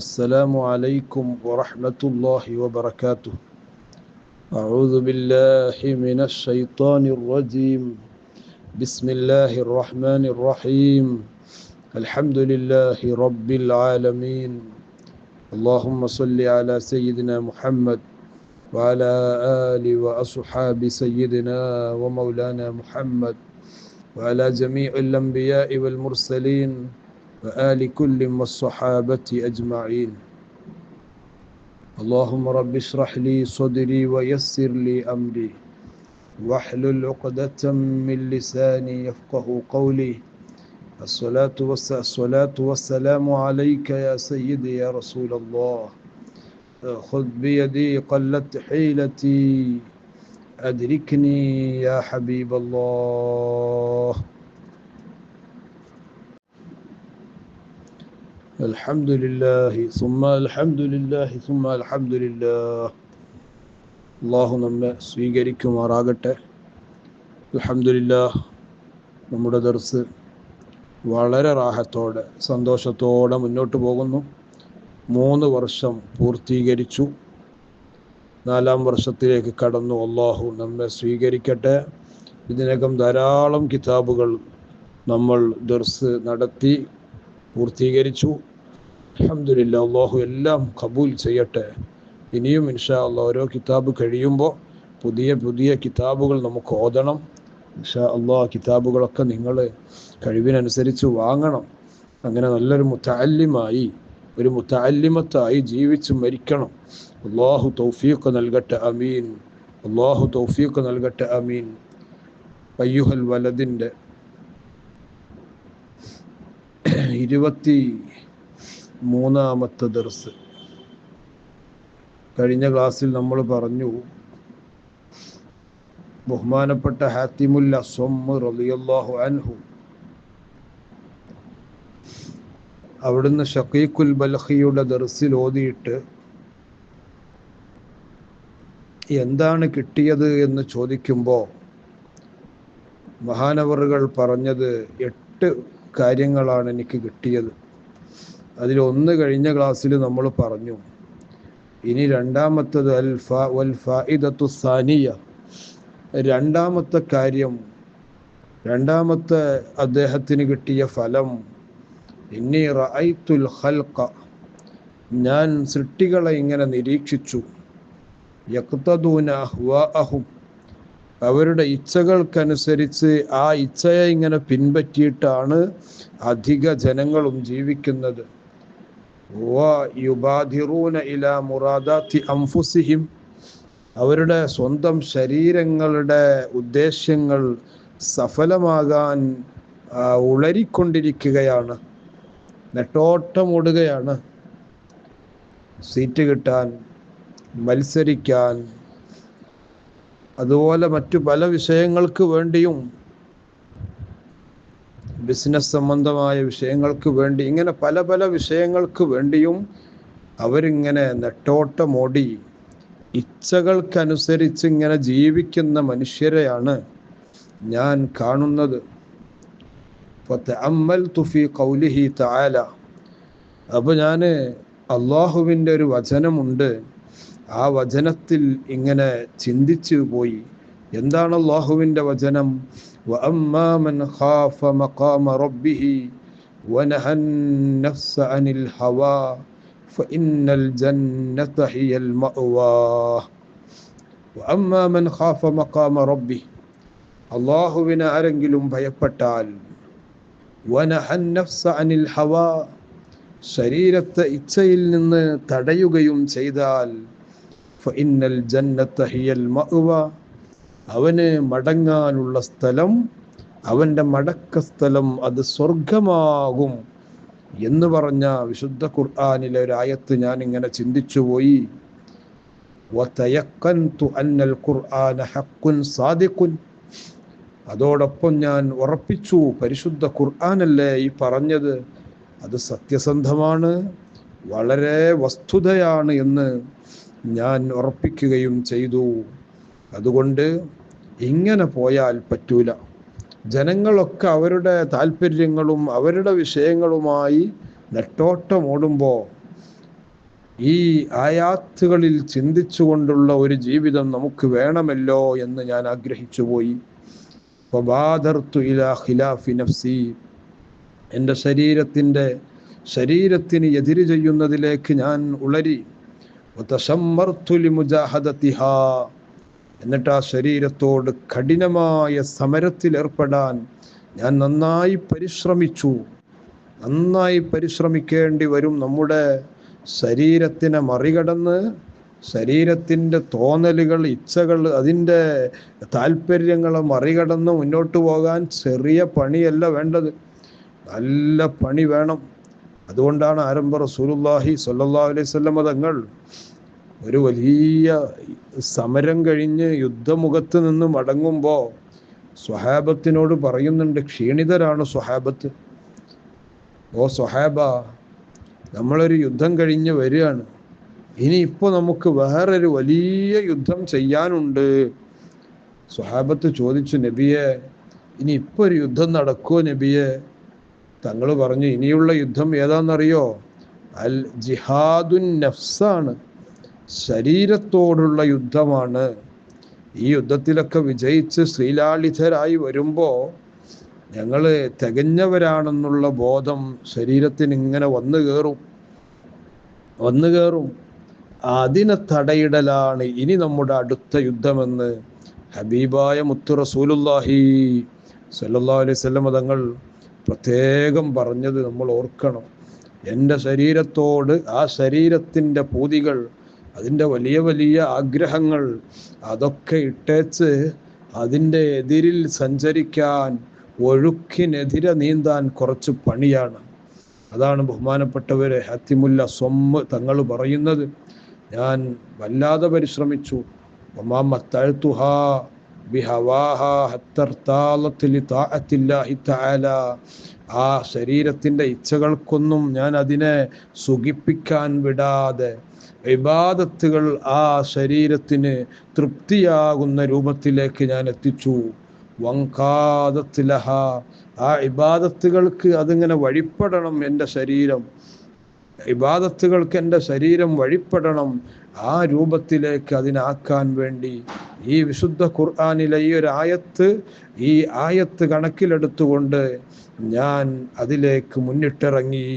السلام عليكم ورحمة الله وبركاته. أعوذ بالله من الشيطان الرجيم. بسم الله الرحمن الرحيم. الحمد لله رب العالمين. اللهم صل على سيدنا محمد وعلى آل وأصحاب سيدنا ومولانا محمد وعلى جميع الأنبياء والمرسلين وآل كل والصحابة أجمعين. اللهم رب اشرح لي صدري ويسر لي أمري واحلل عقدة من لساني يفقه قولي. الصلاة والسلام عليك يا سيدي يا رسول الله. خذ بيدي قلت حيلتي أدركني يا حبيب الله. الحمد لله ثم الحمد لله ثم الحمد لله. അള്ളാഹു നമ്മെ സ്വീകരിക്കുമാറാകട്ടെ. അൽഹംദുലില്ലാഹ്, നമ്മുടെ ദർസ് വളരെ റാഹത്തോടെ സന്തോഷത്തോടെ മുന്നോട്ട് പോകുന്നു. 3 വർഷം പൂർത്തീകരിച്ചു, 4ാം വർഷത്തിലേക്ക് കടന്നു. അള്ളാഹു നമ്മെ സ്വീകരിക്കട്ടെ. ഇതിനകം ധാരാളം കിതാബുകൾ നമ്മൾ ദർസ് നടത്തി പൂർത്തീകരിച്ചു. അൽഹംദുലില്ലാഹ്, അള്ളാഹു എല്ലാം കബൂൽ ചെയ്യട്ടെ. ഇനിയും ഇൻഷാ അള്ളാഹ് ഓരോ കിതാബ് കഴിയുമ്പോൾ പുതിയ പുതിയ കിതാബുകൾ നമുക്ക് ഓതണം. ഇൻഷാ അള്ളാഹ് കിതാബുകളൊക്കെ നിങ്ങൾ കഴിവിനനുസരിച്ച് വാങ്ങണം. അങ്ങനെ നല്ലൊരു മുതഅല്ലിമായി, ഒരു മുതഅല്ലിമത്തായി ജീവിച്ച് മരിക്കണം. അള്ളാഹു തൗഫീഖ് നൽകട്ടെ, അമീൻ. അള്ളാഹു തൗഫീഖ് നൽകട്ടെ, അമീൻ. അയ്യുഹൽ വലദിൻ്റെ 23ാമത്തെ ദർസ്. കഴിഞ്ഞ ക്ലാസ്സിൽ നമ്മൾ പറഞ്ഞു, ബഹുമാനപ്പെട്ട ഹാത്തിമുൽ അസ്വം റളിയല്ലാഹു അൻഹു അവിടുന്ന് ഷഖീഖുൽ ബൽഖിയുടെ ദർസിൽ ഓതിയിട്ട് എന്താണ് കിട്ടിയത് എന്ന് ചോദിക്കുമ്പോൾ മഹാനവറുകൾ പറഞ്ഞത് 8 കാര്യങ്ങളാണ് എനിക്ക് കിട്ടിയത്. അതിലൊന്ന് കഴിഞ്ഞ ക്ലാസ്സിൽ നമ്മൾ പറഞ്ഞു. ഇനി രണ്ടാമത്തത് വൽ ഫായിദത്തു സാനിയ, രണ്ടാമത്തെ കാര്യം, രണ്ടാമത്തെ അദ്ദേഹത്തിന് കിട്ടിയ ഫലം, ഇന്നി റഅയ്തുൽ ഖൽഖ, ഞാൻ സൃഷ്ടികളെ ഇങ്ങനെ നിരീക്ഷിച്ചു, യഖ്തദൂന അഹ്വാഅഹും, അവരുടെ ഇച്ഛകൾക്കനുസരിച്ച് ആ ഇച്ഛയെ ഇങ്ങനെ പിൻപറ്റിയിട്ടാണ് അധിക ജനങ്ങളും ജീവിക്കുന്നത്. വയുബാദിറൂന ഇലാ മുറാദാത്തി അൻഫുസിഹിം, അവരുടെ സ്വന്തം ശരീരങ്ങളുടെ ഉദ്ദേശ്യങ്ങൾ സഫലമാകാൻ ഉളരിക്കൊണ്ടിരിക്കുകയാണ്, നെട്ടോട്ടമോടുകയാണ്. സീറ്റ് കിട്ടാൻ, മത്സരിക്കാൻ, അതുപോലെ മറ്റു പല വിഷയങ്ങൾക്ക് വേണ്ടിയും, ബിസിനസ് സംബന്ധമായ വിഷയങ്ങൾക്ക് വേണ്ടി, ഇങ്ങനെ പല പല വിഷയങ്ങൾക്ക് വേണ്ടിയും അവരിങ്ങനെ നെട്ടോട്ടമോടി ഇച്ഛകൾക്കനുസരിച്ച് ഇങ്ങനെ ജീവിക്കുന്ന മനുഷ്യരെയാണ് ഞാൻ കാണുന്നത്. ഫതഅമ്മൽതു ഫീ ഖൗലിഹി തആല, അപ്പോൾ ഞാൻ അള്ളാഹുവിൻ്റെ ഒരു വചനമുണ്ട്, ആ വചനത്തിൽ ഇങ്ങനെ ചിന്തിച്ചു പോയി. എന്താണ് അള്ളാഹുവിൻ്റെ വചനം? വഅമ്മാ മൻ ഖാഫ മഖാമ റബ്ബിഹി വനഹൻ നഫ്സ അനിൽ ഹവാ ഫഇന്നൽ ജന്നത ഹിയൽ മഅവാ. വഅമ്മാ മൻ ഖാഫ മഖാമ റബ്ബിഹി, അള്ളാഹുവിനെ ആരെങ്കിലും ഭയപ്പെട്ടാൽ, വനഹൻ നഫ്സ അനിൽ ഹവാ, ശരീരത്തെ ഇച്ഛയിൽ നിന്ന് തടയുകയും ചെയ്താൽ, ഫഇന്നൽ ജന്നത ഹിയൽ മഅവ, അവന് മടങ്ങാനുള്ള സ്ഥലം, അവൻ്റെ മടക്ക സ്ഥലം അത് സ്വർഗമാകും എന്ന് പറഞ്ഞ വിശുദ്ധ ഖുർആനിലെ ഒരു ആയത്ത് ഞാൻ ഇങ്ങനെ ചിന്തിച്ചുപോയി. വതയഖൻതു അന്നൽ ഖുർആന ഹഖ്ഖുൻ സാദിഖുൻ, അതോടൊപ്പം ഞാൻ ഉറപ്പിച്ചു, പരിശുദ്ധ ഖുർആനല്ലേ ഈ പറഞ്ഞത്, അത് സത്യസന്ധമാണ്, വളരെ വസ്തുതയാണ് എന്ന് ഞാൻ ഉറപ്പിക്കുകയും ചെയ്തു. അതുകൊണ്ട് ഇങ്ങനെ പോയാൽ പറ്റൂല. ജനങ്ങളൊക്കെ അവരുടെ താല്പര്യങ്ങളും അവരുടെ വിഷയങ്ങളുമായി നെട്ടോട്ടമോടുമ്പോൾ ഈ ആയാത്തുകളിൽ ചിന്തിച്ചുകൊണ്ടുള്ള ഒരു ജീവിതം നമുക്ക് വേണമല്ലോ എന്ന് ഞാൻ ആഗ്രഹിച്ചു പോയി. ഫബാദർതു ഇലാ ഖിലാഫി നഫ്സി, എൻ്റെ ശരീരത്തിന് എതിര് ചെയ്യുന്നതിലേക്ക് ഞാൻ ഉളരി. വതശമ്മർതു ലിമുജാഹദതിഹാ, എന്നിട്ട് ആ ശരീരത്തോട് കഠിനമായ സമരത്തിൽ ഏർപ്പെടാൻ ഞാൻ നന്നായി പരിശ്രമിക്കേണ്ടി വരും. നമ്മുടെ ശരീരത്തിനെ മറികടന്ന്, ശരീരത്തിൻ്റെ തോന്നലുകൾ, ഇച്ഛകൾ, അതിൻ്റെ താല്പര്യങ്ങളെ മറികടന്ന് മുന്നോട്ട് പോകാൻ ചെറിയ പണിയല്ല വേണ്ടത്, നല്ല പണി വേണം. അതുകൊണ്ടാണ് ആരംഭ റസൂലുള്ളാഹി സ്വല്ലല്ലാഹു അലൈഹി വസല്ലം തങ്ങൾ ഒരു വലിയ സമരം കഴിഞ്ഞ് യുദ്ധമുഖത്ത് നിന്ന് മടങ്ങുമ്പോൾ സ്വഹാബത്തിനോട് പറയുന്നുണ്ട്, ക്ഷീണിതരാണ് സ്വഹാബത്ത്. ഓ സ്വഹാബ, നമ്മളൊരു യുദ്ധം കഴിഞ്ഞ് വരികയാണ്, ഇനിയിപ്പോൾ നമുക്ക് വേറൊരു വലിയ യുദ്ധം ചെയ്യാനുണ്ട്. സ്വഹാബത്ത് ചോദിച്ചു, നബിയെ ഇനി ഇപ്പോൾ ഒരു യുദ്ധം നടക്കുമോ നബിയെ? തങ്ങൾ പറഞ്ഞു, ഇനിയുള്ള യുദ്ധം ഏതാണെന്നറിയോ? അൽ ജിഹാദുൻ നഫ്സാണ്, ശരീരത്തോടുള്ള യുദ്ധമാണ്. ഈ യുദ്ധത്തിലൊക്കെ വിജയിച്ച് ശ്രീലാളിതരായി വരുമ്പോൾ ഞങ്ങൾ തികഞ്ഞവരാണെന്നുള്ള ബോധം ശരീരത്തിന് ഇങ്ങനെ വന്നു കയറും. അതിനെ തടയിടലാണ് ഇനി നമ്മുടെ അടുത്ത യുദ്ധമെന്ന് ഹബീബായ മുത്തു റസൂലുള്ളാഹി സ്വല്ലല്ലാഹു അലൈഹി വസല്ലം തങ്ങൾ പ്രത്യേകം പറഞ്ഞത് നമ്മൾ ഓർക്കണം. എൻ്റെ ശരീരത്തോട്, ആ ശരീരത്തിൻ്റെ പൂതികൾ, അതിൻ്റെ വലിയ വലിയ ആഗ്രഹങ്ങൾ, അതൊക്കെ ഇട്ടേച്ച് അതിൻ്റെ എതിരിൽ സഞ്ചരിക്കാൻ, ഒഴുക്കിനെതിരെ നീന്താൻ കുറച്ച് പണിയാണ്. അതാണ് ബഹുമാനപ്പെട്ടവരെ ഹത്തിമുല്ല സ്വമ്മ് തങ്ങൾ പറയുന്നത്. ഞാൻ വല്ലാതെ പരിശ്രമിച്ചു. ആ ശരീരത്തിൻ്റെ ഇച്ഛകൾക്കൊന്നും ഞാൻ അതിനെ സുഖിപ്പിക്കാൻ വിടാതെ ഇബാദത്തുകൾ ആ ശരീരത്തിന് തൃപ്തിയാകുന്ന രൂപത്തിലേക്ക് ഞാൻ എത്തിച്ചു. വങ്കാദത്തിലഹ, ആ ഇബാദത്തുകൾക്ക് അതിങ്ങനെ വഴിപ്പെടണം. എൻ്റെ ശരീരം ഇബാദത്തുകൾക്ക് എൻ്റെ ശരീരം വഴിപ്പെടണം. ആ രൂപത്തിലേക്ക് അതിനാക്കാൻ വേണ്ടി ഈ വിശുദ്ധ ഖുർആനിലെ ഈ ആയത്ത് കണക്കിലെടുത്തുകൊണ്ട് ഞാൻ അതിലേക്ക് മുന്നിട്ടിറങ്ങി.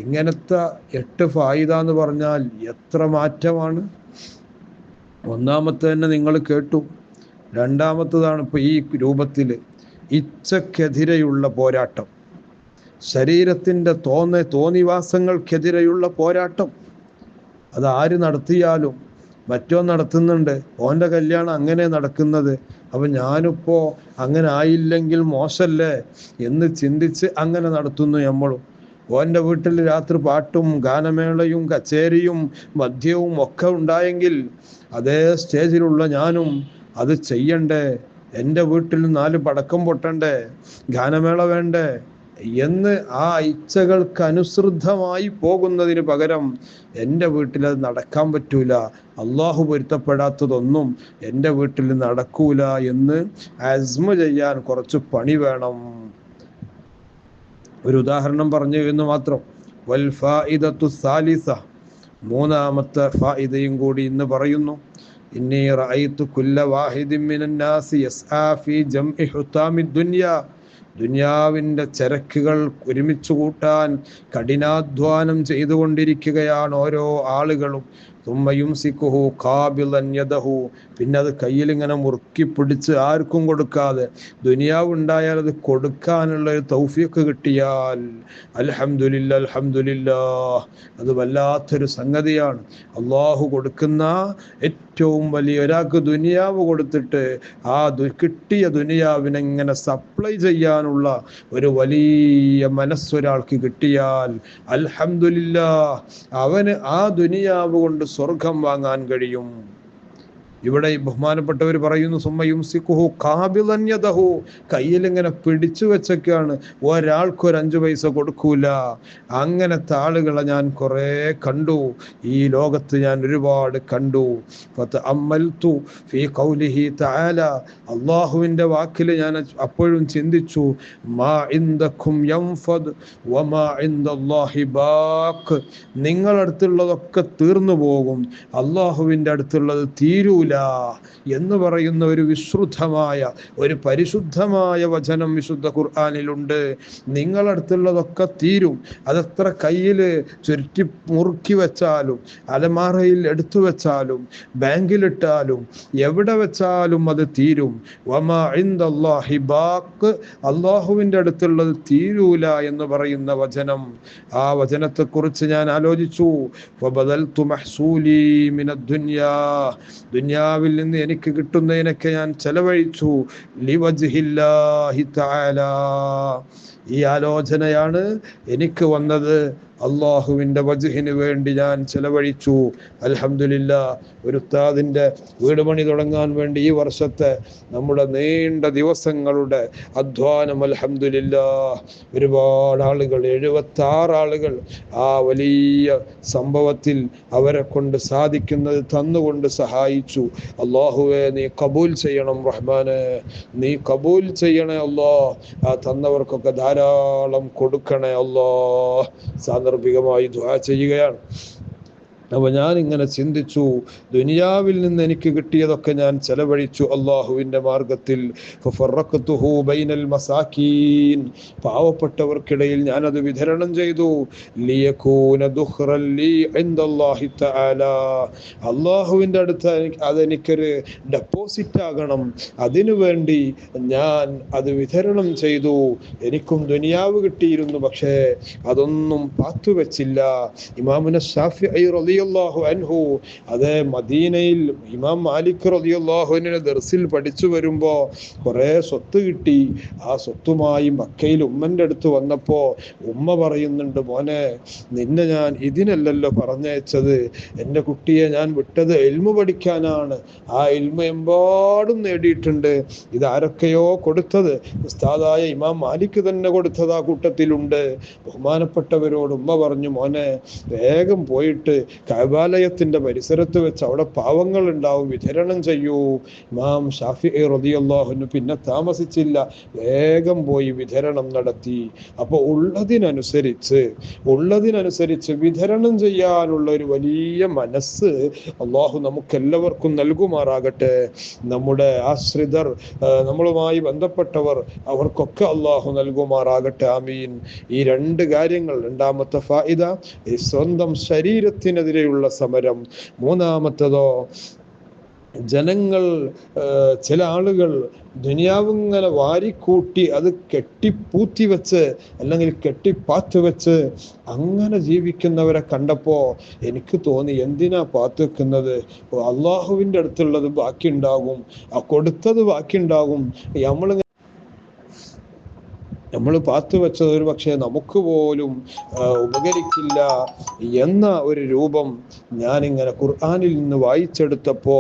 ഇങ്ങനത്തെ 8 ഫായിദ എന്ന് പറഞ്ഞാൽ എത്ര മാറ്റമാണ്. ഒന്നാമത്തെ തന്നെ നിങ്ങൾ കേട്ടു. രണ്ടാമത്തതാണ് ഇപ്പൊ ഈ രൂപത്തിൽ ഇച്ഛക്കെതിരെയുള്ള പോരാട്ടം, ശരീരത്തിൻ്റെ തോന്നിവാസങ്ങൾക്കെതിരെയുള്ള പോരാട്ടം. അത് ആര് നടത്തിയാലും, മറ്റോ നടത്തുന്നുണ്ട്, ഓൻ്റെ കല്യാണം അങ്ങനെ നടക്കുന്നത്, അപ്പം ഞാനിപ്പോൾ അങ്ങനെ ആയില്ലെങ്കിൽ മോശമല്ലേ എന്ന് ചിന്തിച്ച് അങ്ങനെ നടത്തുന്നു നമ്മളും. ഓൻ്റെ വീട്ടിൽ രാത്രി പാട്ടും ഗാനമേളയും കച്ചേരിയും മദ്യവും ഒക്കെ ഉണ്ടായെങ്കിൽ അതേ സ്റ്റേജിലുള്ള ഞാനും അത് ചെയ്യണ്ടേ? എൻ്റെ വീട്ടിൽ 4 പടക്കം പൊട്ടണ്ടേ? ഗാനമേള വേണ്ടേ? എന്ന് ആ ഇച്ഛകൾക്ക് അനുസൃതമായി പോകുന്നതിന് പകരം എൻ്റെ വീട്ടിൽ അത് നടക്കാൻ പറ്റൂല, അള്ളാഹു പൊരുത്തപ്പെടാത്തതൊന്നും എൻ്റെ വീട്ടിൽ നടക്കൂല എന്ന് അസ്മ ചെയ്യാൻ കുറച്ച് പണി വേണം. ഒരു ഉദാഹരണം പറഞ്ഞു എന്ന് മാത്രം. വൽ ഫായിദത്തു സാലിസ, മൂന്നാമത്തെ ഫായിദയും കൂടി ഇന്ന് പറയുന്നു. ഇന്നി റഅയ്തു കുല്ല വാഹിദിൻ മിനൻ നാസി യസ്ആ ഫീ ജംഇ ഹുതാമി ദുനിയ, ദുനിയാവിൻ്റെ ചരക്കുകൾ ഒരുമിച്ച് കൂട്ടാൻ കഠിനാധ്വാനം ചെയ്തുകൊണ്ടിരിക്കുകയാണ് ഓരോ ആളുകളും. തുമ്മയുംസിക്കുഹു ഖാബിളൻ യദഹു, പിന്നെ അത് കയ്യിൽ ഇങ്ങനെ മുറുക്കി പിടിച്ച് ആർക്കും കൊടുക്കാതെ, ദുനിയാവ് ഉണ്ടായാൽ അത് കൊടുക്കാനുള്ള ഒരു തൗഫീഖ് കിട്ടിയാൽ അൽഹംദുലില്ലാ അൽഹംദുലില്ലാഹ്, അത് വല്ലാത്തൊരു സംഗതിയാണ്. അള്ളാഹു കൊടുക്കുന്ന ഏറ്റവും വലിയ, ഒരാൾക്ക് ദുനിയാവ് കൊടുത്തിട്ട് ആ കിട്ടിയ ദുനിയാവിനെ ഇങ്ങനെ സപ്ലൈ ചെയ്യാനുള്ള ഒരു വലിയ മനസ്സൊരാൾക്ക് കിട്ടിയാൽ അൽഹംദുലില്ലാഹ്, അവന് ആ ദുനിയാവ് കൊണ്ട് സ്വർഗം വാങ്ങാൻ കഴിയും. ഇവിടെ ബഹുമാനപ്പെട്ടവർ പറയുന്നു സുമ്മയും സിക്കുഹു കാബിലൻ യദഹു, കയ്യിലിങ്ങനെ പിടിച്ചു വെച്ചൊക്കെയാണ്, ഒരാൾക്കൊരു 5 പൈസ കൊടുക്കൂല. അങ്ങനത്തെ ആളുകളെ ഞാൻ കുറെ കണ്ടു, ഈ ലോകത്ത് ഞാൻ ഒരുപാട് കണ്ടു. ഫതഅമ്മൽതു ഫീ ഖൗലിഹി തആല, അല്ലാഹുവിന്റെ വാക്കിൽ ഞാൻ അപ്പോഴും ചിന്തിച്ചു, മാ ഇൻദകും യൻഫദ് വമാ ഇൻദല്ലാഹി ബാഖ്, നിങ്ങളുടെ അടുത്തുള്ളതൊക്കെ തീർന്നു പോകും, അല്ലാഹുവിന്റെ അടുത്തുള്ളത് തീരൂല എന്ന് പറയുന്ന ഒരു വിശ്രുതമായ, ഒരു പരിശുദ്ധമായ വചനം വിശുദ്ധ ഖുർആനിലുണ്ട്. നിങ്ങളടുത്തുള്ളതൊക്കെ തീരും, അതെത്ര കയ്യിൽ ചുരുട്ടി മുറുക്കി വെച്ചാലും, അലമാറയിൽ എടുത്തു വെച്ചാലും, ബാങ്കിലിട്ടാലും, എവിടെ വെച്ചാലും അത് തീരും. വമാ ഇൻദല്ലാഹി ബാഖ്, അല്ലാഹുവിന്റെ അടുത്തുള്ളത് തീരൂല എന്ന് പറയുന്ന വചനം. ആ വചനത്തെക്കുറിച്ച് ഞാൻ ആലോചിച്ചു. വബദൽതു മഹ്സൂലി മിനദ് ദുനിയാ, ദുനിയാവിൽ നിന്ന് എനിക്ക് കിട്ടുന്നതിനൊക്കെ ഞാൻ ചെലവഴിച്ചു. ലിവജ്ഹില്ലാഹി തആല, ഈ ആലോചനയാണ് എനിക്ക് വന്നത്. അള്ളാഹുവിൻ്റെ വജ്ഹിന് വേണ്ടി ഞാൻ ചെലവഴിച്ചു. അൽഹംദുലില്ലാ, ഒരു ഉസ്താദിൻ്റെ വീട് പണി തുടങ്ങാൻ വേണ്ടി ഈ വർഷത്തെ നമ്മുടെ നീണ്ട ദിവസങ്ങളുടെ അധ്വാനം, അൽഹംദുലില്ലാ, ഒരുപാട് ആളുകൾ, 76 ആളുകൾ ആ വലിയ സംഭവത്തിൽ അവരെ കൊണ്ട് സാധിക്കുന്നത് തന്നുകൊണ്ട് സഹായിച്ചു. അള്ളാഹുവെ നീ കബൂൽ ചെയ്യണം റഹ്മാനെ, നീ കബൂൽ ചെയ്യണേ അല്ലാ. ആ തന്നവർക്കൊക്കെ ധാരാളം കൊടുക്കണേ അല്ലാ. സാന്ദർഭികമായി ദുആ ചെയ്യുകയാണ്. അപ്പൊ ഞാൻ ഇങ്ങനെ ചിന്തിച്ചു, ദുനിയാവിൽ നിന്ന് എനിക്ക് കിട്ടിയതൊക്കെ ഞാൻ ചെലവഴിച്ചു അള്ളാഹുവിൻ്റെ മാർഗത്തിൽ. ഫഫറഖ്തുഹു ബൈനൽ മസാകീൻ, പാവപ്പെട്ടവർക്കിടയിൽ ഞാനത് വിതരണം ചെയ്തു. ലിയകൂന ദുഖ്റൻ ലി ഇൻദല്ലാഹി തആല, അള്ളാഹുവിൻ്റെ അടുത്ത് അതെനിക്കൊരു ഡെപ്പോസിറ്റ് ആകണം, അതിനു വേണ്ടി ഞാൻ അത് വിതരണം ചെയ്തു. എനിക്കും ദുനിയാവ് കിട്ടിയിരുന്നു, പക്ഷേ അതൊന്നും പാത്തുവെച്ചില്ല. ഇമാമുന ശാഫിഈ റളിയല്ലാഹു അൻഹു, അതേ മദീനയിൽ ഇമാം മാലിക് റളിയല്ലാഹു അൻഹുവിന്റെ ദർസിൽ പഠിച്ചു വരുമ്പോ കുറെ സ്വത്ത് കിട്ടി. ആ സ്വത്തുമായി മക്കയിൽ ഉമ്മന്റെ അടുത്ത് വന്നപ്പോ ഉമ്മ പറയുന്നുണ്ട്, മോനെ നിന്നെ ഞാൻ ഇതിനല്ലല്ലോ പറഞ്ഞയച്ചത്, എൻ്റെ കുട്ടിയെ ഞാൻ വിട്ടത് ഇൽമു പഠിക്കാനാണ്. ആ ഇൽമു എമ്പാടും നേടിയിട്ടുണ്ട്. ഇതാരൊക്കെയോ കൊടുത്തത്, ഉസ്താദായ ഇമാം മാലിക് തന്നെ കൊടുത്തത് ആ കൂട്ടത്തിലുണ്ട്. ബഹുമാനപ്പെട്ടവരോട് ഉമ്മ പറഞ്ഞു, മോനെ വേഗം പോയിട്ട് കഅബാലയത്തിന്റെ പരിസരത്ത് വെച്ച് അവിടെ പാവങ്ങൾ ഉണ്ടാവും, വിതരണം ചെയ്യൂ. ഇമാം ഷാഫിഈ റളിയല്ലാഹു അൻഹു പിന്നെ താമസിച്ചില്ല, വേഗം പോയി വിതരണം നടത്തി. അപ്പോൾ ഉള്ളതിനനുസരിച്ച് വിതരണം ചെയ്യാനുള്ള ഒരു വലിയ മനസ്സ് അള്ളാഹു നമുക്കെല്ലാവർക്കും നൽകുമാറാകട്ടെ. നമ്മുടെ ആശ്രിതർ, നമ്മളുമായി ബന്ധപ്പെട്ടവർ, അവർക്കൊക്കെ അള്ളാഹു നൽകുമാറാകട്ടെ. ആമീൻ. ഈ 2 കാര്യങ്ങൾ, രണ്ടാമത്തെ ഫായിദ ഈ സ്വന്തം ശരീരത്തിനെതിരെയുള്ള സമരം. മൂന്നാമത്തതോ, ജനങ്ങൾ, ചില ആളുകൾ ദുനിയാവിങ്ങനെ വാരിക്കൂട്ടി അത് കെട്ടിപ്പൂത്തി വെച്ച് അല്ലെങ്കിൽ കെട്ടിപ്പാത്ത് വെച്ച് അങ്ങനെ ജീവിക്കുന്നവരെ കണ്ടപ്പോ എനിക്ക് തോന്നി, എന്തിനാ പാത്ത് വെക്കുന്നത്? അള്ളാഹുവിൻ്റെ അടുത്തുള്ളത് ബാക്കിയുണ്ടാകും, ആ കൊടുത്തത് ബാക്കിയുണ്ടാകും. നമ്മൾ പാത്തു വെച്ചത് ഒരു പക്ഷേ നമുക്ക് പോലും ഉപകരിക്കില്ല എന്ന ഒരു രൂപം ഞാനിങ്ങനെ ഖുർആനിൽ നിന്ന് വായിച്ചെടുത്തപ്പോ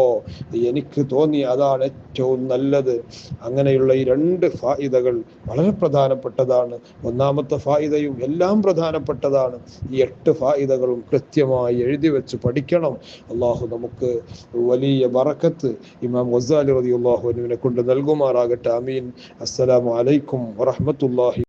എനിക്ക് തോന്നി അതാണ് ഏറ്റവും നല്ലത്. അങ്ങനെയുള്ള ഈ 2 ഫായിദകൾ വളരെ പ്രധാനപ്പെട്ടതാണ്. ഒന്നാമത്തെ ഫായിദയും എല്ലാം പ്രധാനപ്പെട്ടതാണ്. ഈ 8 ഫായിദകളും കൃത്യമായി എഴുതി വെച്ച് പഠിക്കണം. അള്ളാഹു നമുക്ക് വലിയ ബറക്കത്ത് ഇമാം ഗസാലി റളിയല്ലാഹു അൻഹുവിനെ കൊണ്ട് നൽകുമാറാകട്ടെ. ആമീൻ. അസ്സലാമു അലൈക്കും വറഹ്മത്തുള്ളാഹി